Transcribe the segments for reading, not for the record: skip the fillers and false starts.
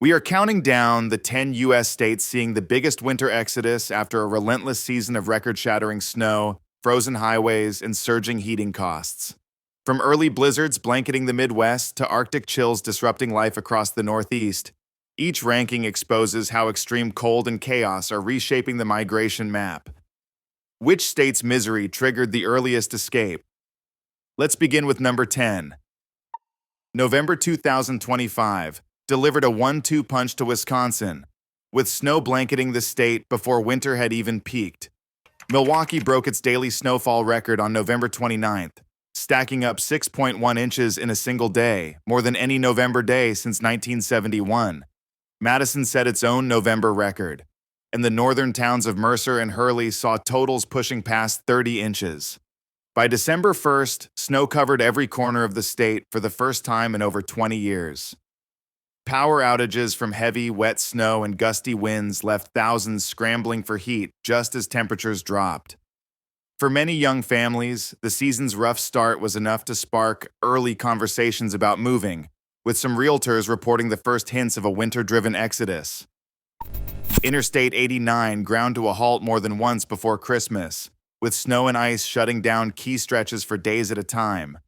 We are counting down the 10 U.S. states seeing the biggest winter exodus after a relentless season of record-shattering snow, frozen highways, and surging heating costs. From early blizzards blanketing the Midwest to Arctic chills disrupting life across the Northeast, each ranking exposes how extreme cold and chaos are reshaping the migration map. Which state's misery triggered the earliest escape? Let's begin with number 10. November 2025 delivered a 1-2 punch to Wisconsin, with snow blanketing the state before winter had even peaked. Milwaukee broke its daily snowfall record on November 29th, stacking up 6.1 inches in a single day, more than any November day since 1971. Madison set its own November record, and the northern towns of Mercer and Hurley saw totals pushing past 30 inches. By December 1st, snow covered every corner of the state for the first time in over 20 years. Power outages from heavy, wet snow and gusty winds left thousands scrambling for heat just as temperatures dropped. For many young families, the season's rough start was enough to spark early conversations about moving, with some realtors reporting the first hints of a winter-driven exodus. Interstate 89 ground to a halt more than once before Christmas, with snow and ice shutting down key stretches for days at a time.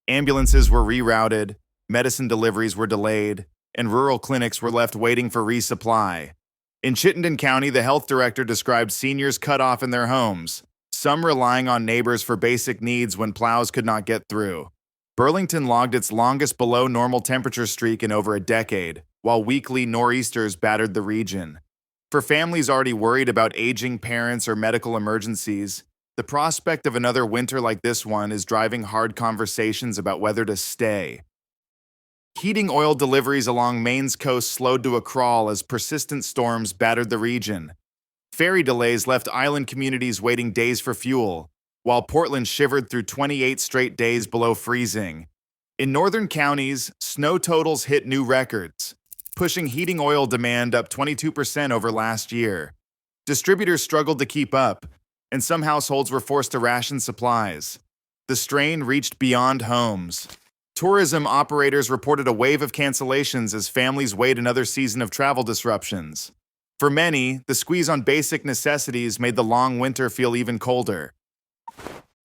Ambulances were rerouted, medicine deliveries were delayed, and rural clinics were left waiting for resupply. In Chittenden County, the health director described seniors cut off in their homes, some relying on neighbors for basic needs when plows could not get through. Burlington logged its longest below-normal temperature streak in over a decade, while weekly nor'easters battered the region. For families already worried about aging parents or medical emergencies, the prospect of another winter like this one is driving hard conversations about whether to stay. Heating oil deliveries along Maine's coast slowed to a crawl as persistent storms battered the region. Ferry delays left island communities waiting days for fuel, while Portland shivered through 28 straight days below freezing. In northern counties, snow totals hit new records, pushing heating oil demand up 22% over last year. Distributors struggled to keep up, and some households were forced to ration supplies. The strain reached beyond homes. Tourism operators reported a wave of cancellations as families weighed another season of travel disruptions. For many, the squeeze on basic necessities made the long winter feel even colder.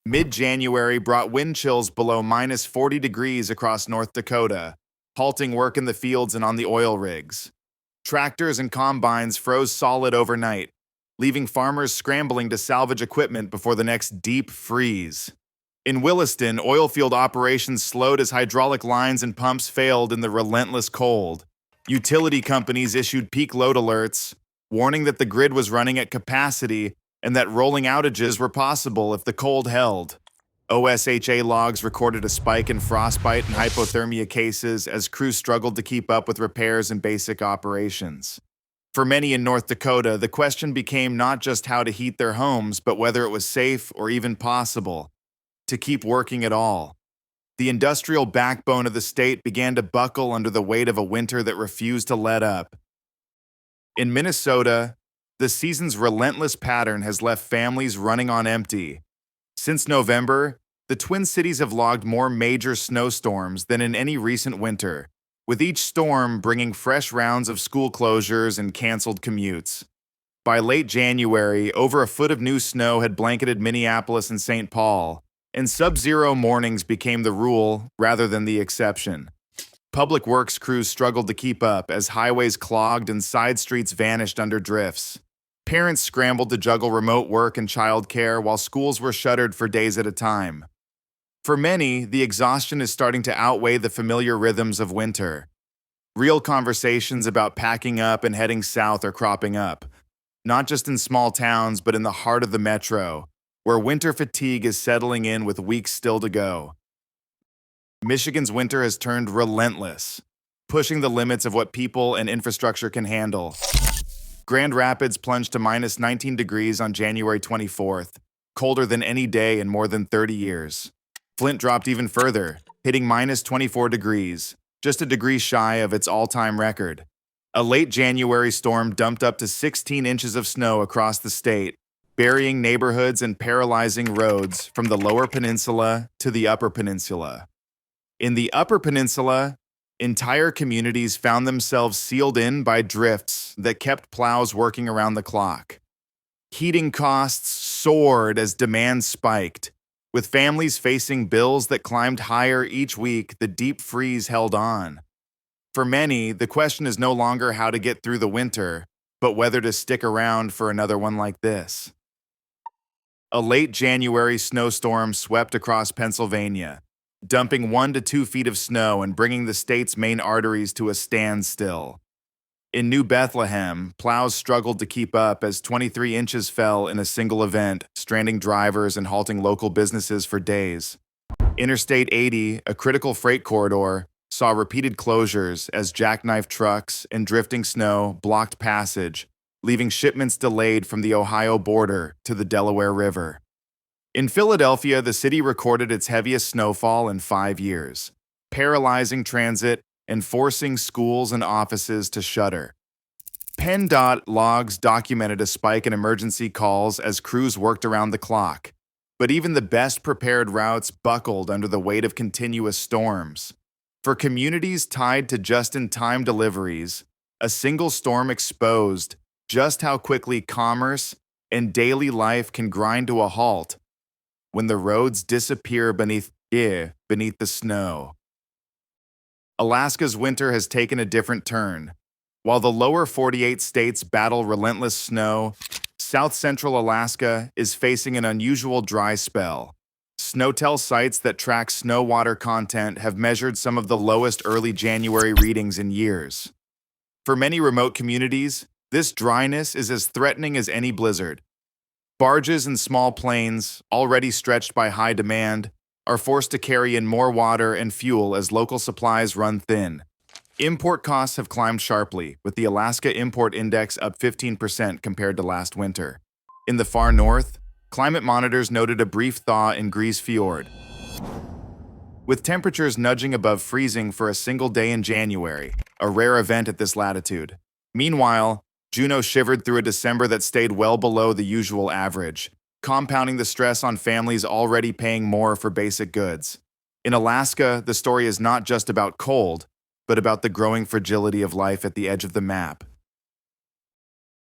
Mid-January brought wind chills below minus 40 degrees across North Dakota, halting work in the fields and on the oil rigs. Tractors and combines froze solid overnight, leaving farmers scrambling to salvage equipment before the next deep freeze. In Williston, oilfield operations slowed as hydraulic lines and pumps failed in the relentless cold. Utility companies issued peak load alerts, warning that the grid was running at capacity and that rolling outages were possible if the cold held. OSHA logs recorded a spike in frostbite and hypothermia cases as crews struggled to keep up with repairs and basic operations. For many in North Dakota, the question became not just how to heat their homes, but whether it was safe or even possible to keep working at all. The industrial backbone of the state began to buckle under the weight of a winter that refused to let up. In Minnesota, the season's relentless pattern has left families running on empty. Since November, the Twin Cities have logged more major snowstorms than in any recent winter, with each storm bringing fresh rounds of school closures and canceled commutes. By late January, over a foot of new snow had blanketed Minneapolis and St. Paul, and sub-zero mornings became the rule rather than the exception. Public works crews struggled to keep up as highways clogged and side streets vanished under drifts. Parents scrambled to juggle remote work and childcare while schools were shuttered for days at a time. For many, the exhaustion is starting to outweigh the familiar rhythms of winter. Real conversations about packing up and heading south are cropping up, not just in small towns but in the heart of the metro, where winter fatigue is settling in with weeks still to go. Michigan's winter has turned relentless, pushing the limits of what people and infrastructure can handle. Grand Rapids plunged to minus 19 degrees on January 24th, colder than any day in more than 30 years. Flint dropped even further, hitting minus 24 degrees, just a degree shy of its all-time record. A late January storm dumped up to 16 inches of snow across the state, burying neighborhoods and paralyzing roads from the Lower Peninsula to the Upper Peninsula. In the Upper Peninsula, Entire communities found themselves sealed in by drifts that kept plows working around the clock. Heating costs soared as demand spiked. With families facing bills that climbed higher each week, the deep freeze held on. For many, the question is no longer how to get through the winter, but whether to stick around for another one like this. A late January snowstorm swept across Pennsylvania, dumping 1 to 2 feet of snow and bringing the state's main arteries to a standstill. In New Bethlehem, plows struggled to keep up as 23 inches fell in a single event, stranding drivers and halting local businesses for days. Interstate 80, a critical freight corridor, saw repeated closures as jackknife trucks and drifting snow blocked passage, leaving shipments delayed from the Ohio border to the Delaware River. In Philadelphia, the city recorded its heaviest snowfall in 5 years, paralyzing transit and forcing schools and offices to shutter. PennDOT logs documented a spike in emergency calls as crews worked around the clock, but even the best prepared routes buckled under the weight of continuous storms. For communities tied to just-in-time deliveries, a single storm exposed just how quickly commerce and daily life can grind to a halt when the roads disappear beneath the snow. Alaska's winter has taken a different turn. While the lower 48 states battle relentless snow, south-central Alaska is facing an unusual dry spell. Snowtel sites that track snow water content have measured some of the lowest early January readings in years. For many remote communities, this dryness is as threatening as any blizzard. Barges and small planes, already stretched by high demand, are forced to carry in more water and fuel as local supplies run thin. Import costs have climbed sharply, with the Alaska Import Index up 15% compared to last winter. In the far north, climate monitors noted a brief thaw in Grise Fjord, with temperatures nudging above freezing for a single day in January, a rare event at this latitude. Meanwhile, Juneau shivered through a December that stayed well below the usual average, compounding the stress on families already paying more for basic goods. In Alaska, the story is not just about cold, but about the growing fragility of life at the edge of the map.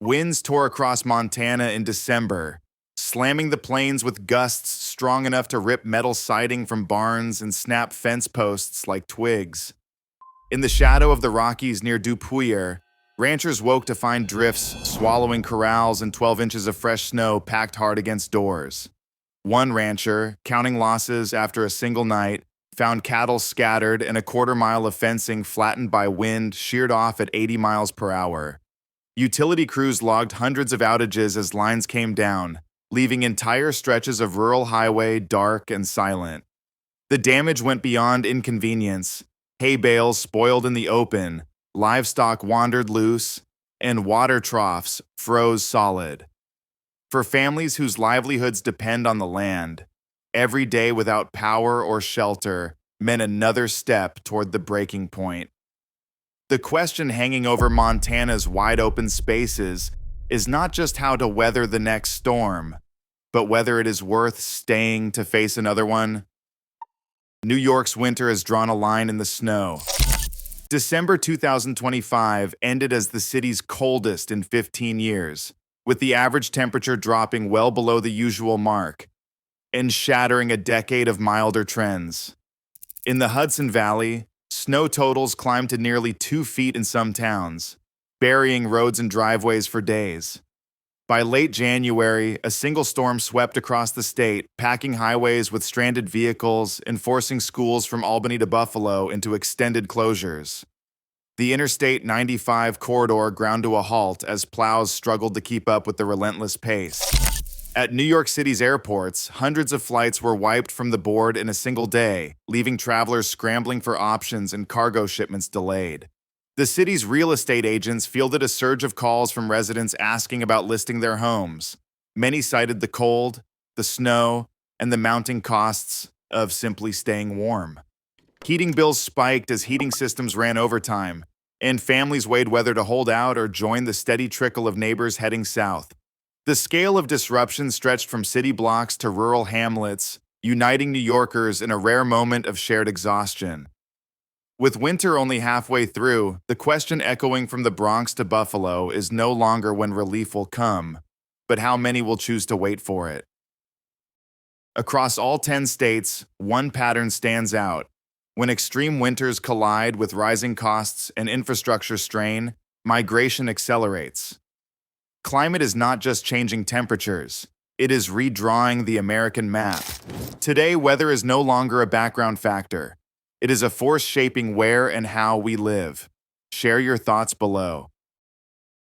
Winds tore across Montana in December, slamming the plains with gusts strong enough to rip metal siding from barns and snap fence posts like twigs. In the shadow of the Rockies near Dupuyer, ranchers woke to find drifts swallowing corrals and 12 inches of fresh snow packed hard against doors. One rancher, counting losses after a single night, found cattle scattered and a quarter-mile of fencing flattened by wind sheared off at 80 miles per hour. Utility crews logged hundreds of outages as lines came down, leaving entire stretches of rural highway dark and silent. The damage went beyond inconvenience. Hay bales spoiled in the open, livestock wandered loose, and water troughs froze solid. For families whose livelihoods depend on the land, every day without power or shelter meant another step toward the breaking point. The question hanging over Montana's wide-open spaces is not just how to weather the next storm, but whether it is worth staying to face another one. New York's winter has drawn a line in the snow. December 2025 ended as the city's coldest in 15 years, with the average temperature dropping well below the usual mark and shattering a decade of milder trends. In the Hudson Valley, snow totals climbed to nearly 2 feet in some towns, burying roads and driveways for days. By late January, a single storm swept across the state, packing highways with stranded vehicles and forcing schools from Albany to Buffalo into extended closures. The Interstate 95 corridor ground to a halt as plows struggled to keep up with the relentless pace. At New York City's airports, hundreds of flights were wiped from the board in a single day, leaving travelers scrambling for options and cargo shipments delayed. The city's real estate agents fielded a surge of calls from residents asking about listing their homes. Many cited the cold, the snow, and the mounting costs of simply staying warm. Heating bills spiked as heating systems ran overtime, and families weighed whether to hold out or join the steady trickle of neighbors heading south. The scale of disruption stretched from city blocks to rural hamlets, uniting New Yorkers in a rare moment of shared exhaustion. With winter only halfway through, the question echoing from the Bronx to Buffalo is no longer when relief will come, but how many will choose to wait for it. Across all 10 states, one pattern stands out. When extreme winters collide with rising costs and infrastructure strain, migration accelerates. Climate is not just changing temperatures, it is redrawing the American map. Today, weather is no longer a background factor. It is a force shaping where and how we live. Share your thoughts below.